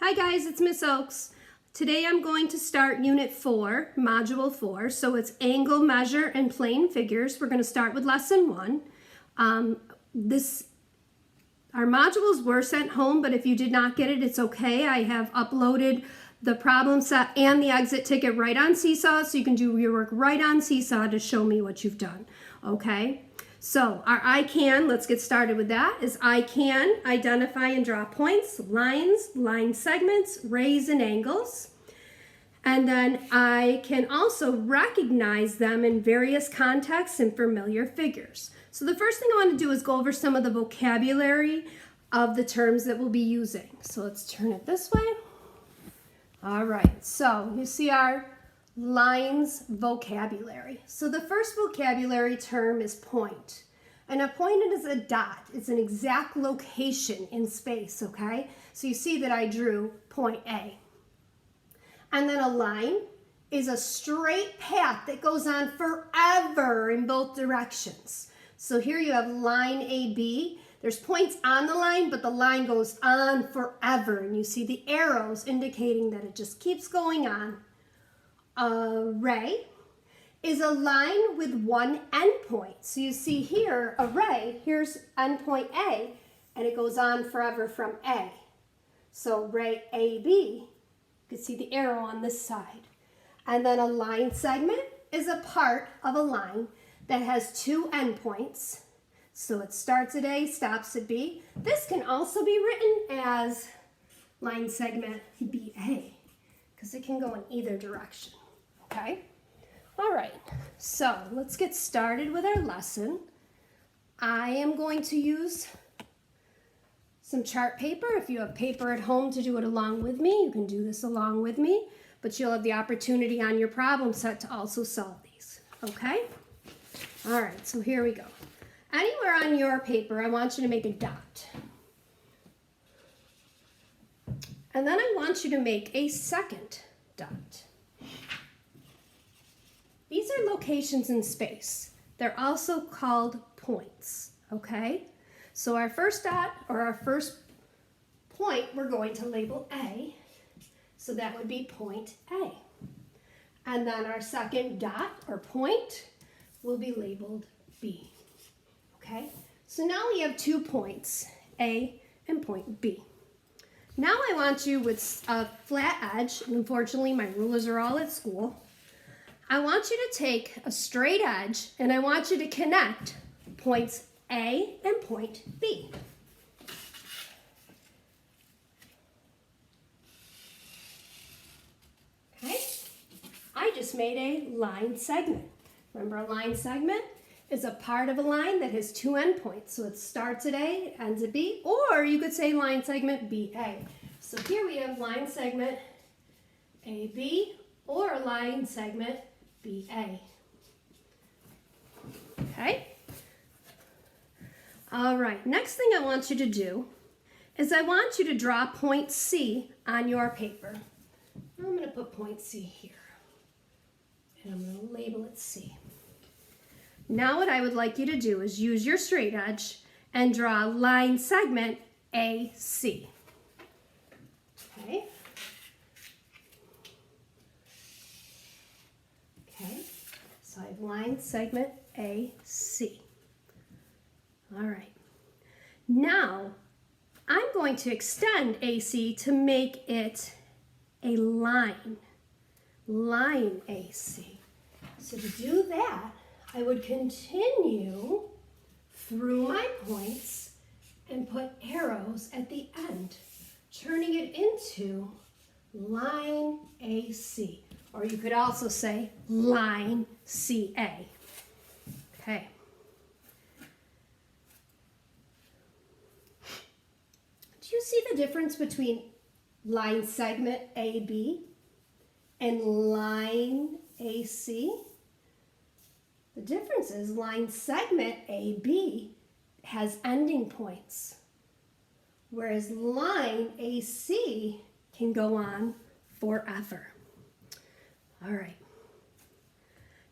Hi guys, it's Miss Oaks. Today I'm going to start Unit 4, Module 4. So it's angle, measure, and plane figures. We're going to start with Lesson 1. Our modules were sent home, but if you did not get it, it's okay. I have uploaded the problem set and the exit ticket right on Seesaw, so you can do your work right on Seesaw to show me what you've done, okay? So our I can, let's get started with that, is I can identify and draw points, lines, line segments, rays, and angles. And then I can also recognize them in various contexts and familiar figures. So the first thing I want to do is go over some of the vocabulary of the terms that we'll be using. So let's turn it this way. All right, so you see our lines vocabulary. So the first vocabulary term is point. And a point is a dot. It's an exact location in space, okay? So you see that I drew point A. And then a line is a straight path that goes on forever in both directions. So here you have line AB. There's points on the line, but the line goes on forever. And you see the arrows indicating that it just keeps going on. A ray is a line with one endpoint. So you see here, a ray, here's endpoint A, and it goes on forever from A. So ray AB, you can see the arrow on this side. And then a line segment is a part of a line that has two endpoints. So it starts at A, stops at B. This can also be written as line segment BA because it can go in either direction. Okay? All right, so let's get started with our lesson. I am going to use some chart paper. If you have paper at home to do it along with me, you can do this along with me, but you'll have the opportunity on your problem set to also solve these, okay? All right, so here we go. Anywhere on your paper, I want you to make a dot. And then I want you to make a second dot. These are locations in space. They're also called points, okay? So our first dot, or our first point, we're going to label A. So that would be point A. And then our second dot, or point, will be labeled B, okay? So now we have 2 points, A and point B. Now I want you with a flat edge, and unfortunately my rulers are all at school. I want you to take a straight edge and I want you to connect points A and point B. Okay, I just made a line segment. Remember, a line segment is a part of a line that has 2 endpoints. So it starts at A, ends at B, or you could say line segment BA. So here we have line segment AB or line segment BA. Okay? All right, next thing I want you to do is I want you to draw point C on your paper. I'm going to put point C here, and I'm going to label it C. Now what I would like you to do is use your straight edge and draw line segment AC. Okay? Okay, so I have line segment AC. All right. Now, I'm going to extend AC to make it a line AC. So to do that, I would continue through my points and put arrows at the end, turning it into line AC. Or you could also say line CA. Okay. Do you see the difference between line segment AB and line AC? The difference is line segment AB has ending points, whereas line AC can go on forever. All right.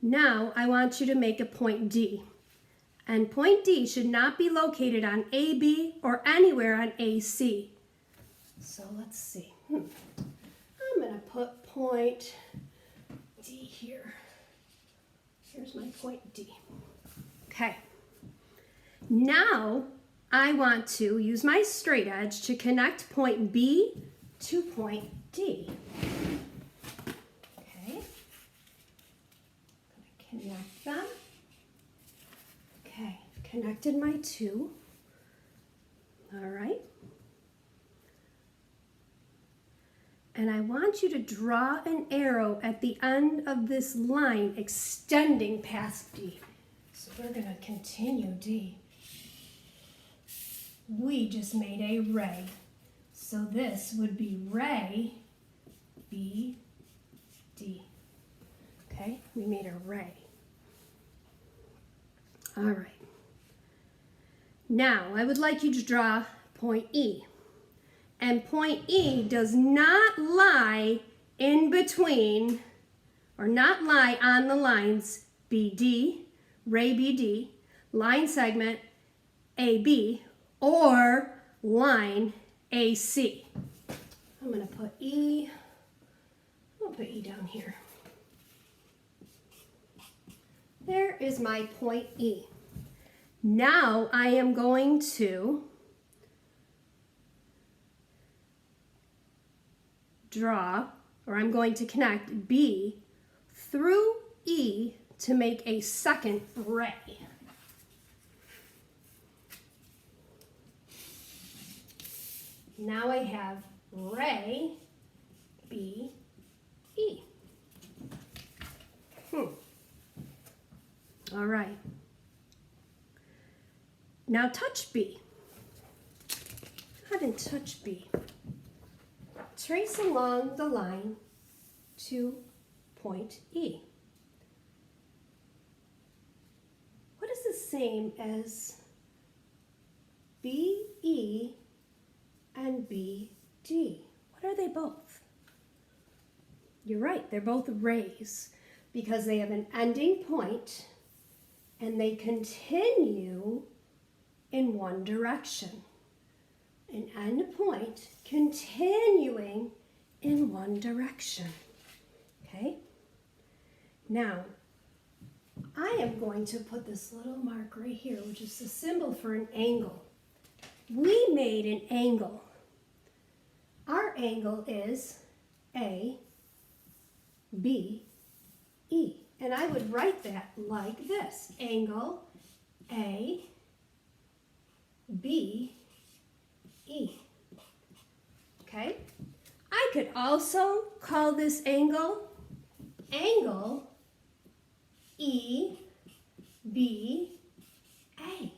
Now I want you to make a point D. And point D should not be located on AB or anywhere on AC. So let's see. I'm going to put point D here. Here's my point D. Okay. Now I want to use my straight edge to connect point B to point D. Okay. I'm going to connect them. Okay, connected my two. All right. And I want you to draw an arrow at the end of this line extending past D. So we're going to continue D. We just made a ray. So this would be ray, B, D. Okay, we made a ray. All right. Now I would like you to draw point E. And point E does not lie in between, or not lie on the lines BD, ray BD, line segment AB, or line AC. I'm going to put E, I'm going to put E down here. There is my point E. Now I am going to draw, or I'm going to connect B through E to make a second ray. Now I have ray B E. All right. Now touch B. Go ahead and touch B. Trace along the line to point E. What is the same as BE and BD? What are they both? You're right, they're both rays because they have an ending point and they continue in one direction. An end point continuing in one direction. Okay? Now, I am going to put this little mark right here, which is the symbol for an angle. We made an angle. Our angle is A, B, E. And I would write that like this. Angle A, B, E. Okay? I could also call this angle E, B, A,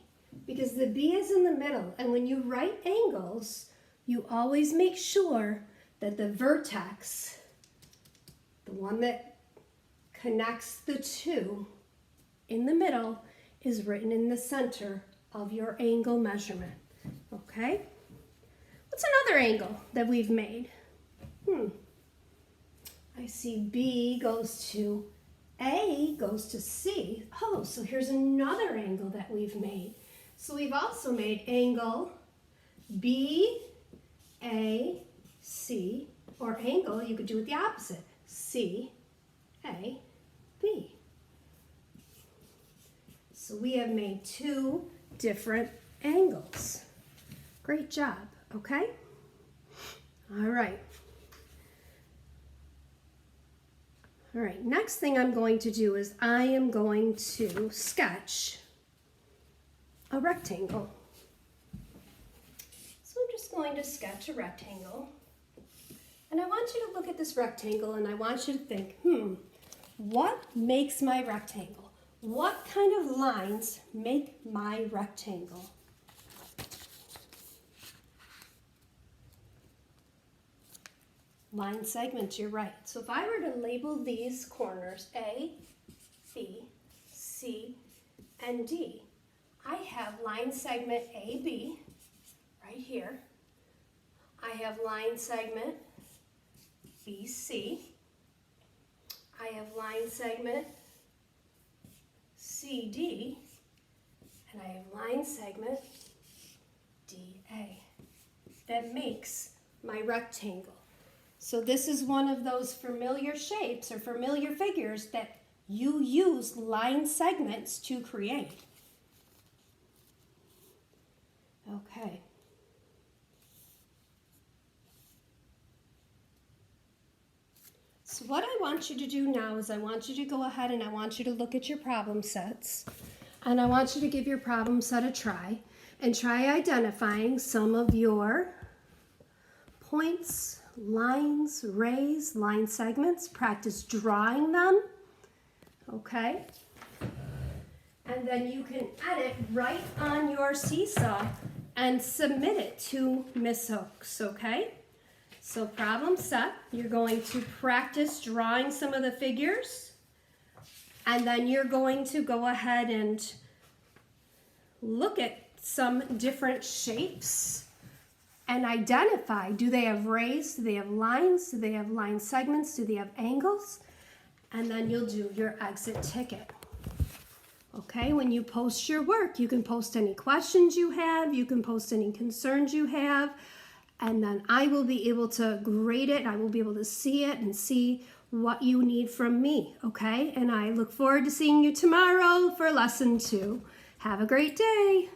because the B is in the middle. And when you write angles, you always make sure that the vertex, the one that connects the two in the middle, is written in the center of your angle measurement. Okay? What's another angle that we've made? I see B goes to A, goes to C. Oh, so here's another angle that we've made. So we've also made angle B, A, C, or angle, you could do it the opposite. C, A, B. So we have made two different angles. Great job, okay? All right. All right, next thing I'm going to do is I am going to sketch a rectangle. So I'm just going to sketch a rectangle. And I want you to look at this rectangle and I want you to think, what makes my rectangle? What kind of lines make my rectangle? Line segments, you're right. So if I were to label these corners A, B, C, and D, I have line segment AB right here. I have line segment BC. I have line segment CD, and I have line segment DA. That makes my rectangle. So this is one of those familiar shapes or familiar figures that you use line segments to create. Okay. So what I want you to do now is I want you to go ahead and I want you to look at your problem sets. And I want you to give your problem set a try and try identifying some of your points, lines, rays, line segments. Practice drawing them, okay? And then you can edit right on your seesaw and submit it to Miss Hooks, okay? So problem set, you're going to practice drawing some of the figures, and then you're going to go ahead and look at some different shapes and identify, do they have rays, do they have lines, do they have line segments, do they have angles? And then you'll do your exit ticket. Okay, when you post your work, you can post any questions you have, you can post any concerns you have, and then I will be able to grade it. I will be able to see it and see what you need from me, okay? And I look forward to seeing you tomorrow for lesson 2. Have a great day.